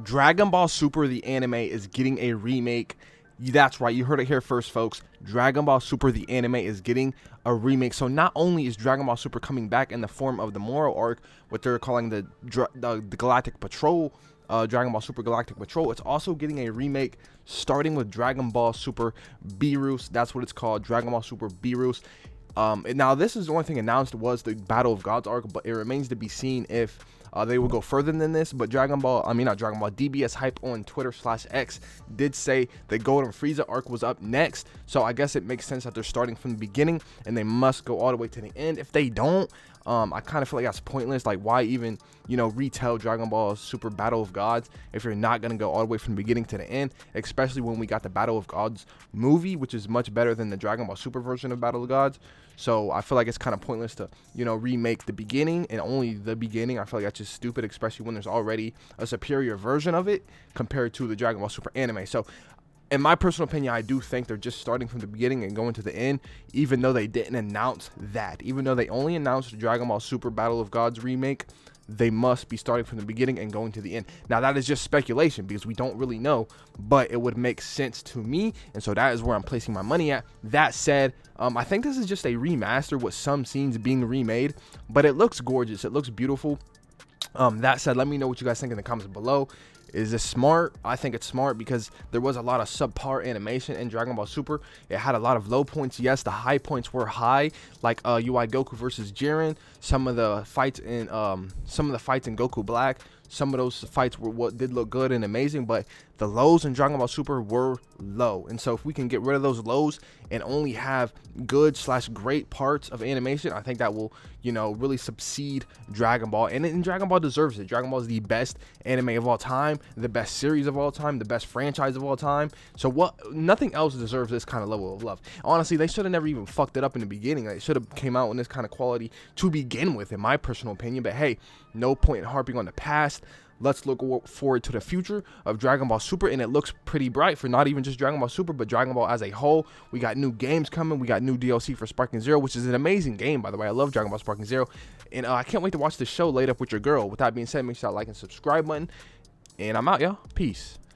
Dragon Ball Super, the anime, is getting a remake. That's right, you heard it here first, folks. Dragon Ball Super, the anime, is getting a remake. So not only is Dragon Ball Super coming back in the form of the Moro arc, what they're calling the Galactic Patrol, Dragon Ball Super Galactic Patrol, it's also getting a remake starting with Dragon Ball Super Beerus. That's what it's called, Dragon Ball Super Beerus. Now, this is the only thing announced was the Battle of Gods arc, but it remains to be seen if they will go further than this. But DBS Hype on Twitter/X did say the Golden Frieza arc was up next. So I guess it makes sense that they're starting from the beginning and they must go all the way to the end. If they don't, I kind of feel like that's pointless. Like, why even, retell Dragon Ball Super Battle of Gods if you're not going to go all the way from the beginning to the end, especially when we got the Battle of Gods movie, which is much better than the Dragon Ball Super version of Battle of Gods. So I feel like it's kind of pointless to, remake the beginning and only the beginning. I feel like that's just stupid, especially when there's already a superior version of it compared to the Dragon Ball Super anime. So in my personal opinion, I do think they're just starting from the beginning and going to the end, even though they didn't announce that. Even though they only announced the Dragon Ball Super Battle of Gods remake, they must be starting from the beginning and going to the end. Now, that is just speculation because we don't really know, but it would make sense to me, and so that is where I'm placing my money at. That said, I think this is just a remaster with some scenes being remade, but it looks gorgeous. It looks beautiful. That said, let me know what you guys think in the comments below. Is this smart? I think it's smart because there was a lot of subpar animation in Dragon Ball Super. It had a lot of low points. Yes, the high points were high, like UI Goku versus Jiren. Some of the fights in Goku Black. Some of those fights were what did look good and amazing, but the lows in Dragon Ball Super were low. And so if we can get rid of those lows and only have good/great parts of animation, I think that will, really succeed Dragon Ball. And Dragon Ball deserves it. Dragon Ball is the best anime of all time, the best series of all time, the best franchise of all time. So nothing else deserves this kind of level of love. Honestly, they should have never even fucked it up in the beginning. They should have came out with this kind of quality to begin with, in my personal opinion. But hey, no point in harping on the past. Let's look forward to the future of Dragon Ball Super, and it looks pretty bright for not even just Dragon Ball Super, but Dragon Ball as a whole. We got new games coming. We got new DLC for Sparking Zero, which is an amazing game, by the way. I love Dragon Ball Sparking Zero, and I can't wait to watch the show laid up with your girl. With that being said, make sure to like and subscribe button, and I'm out, y'all. Peace.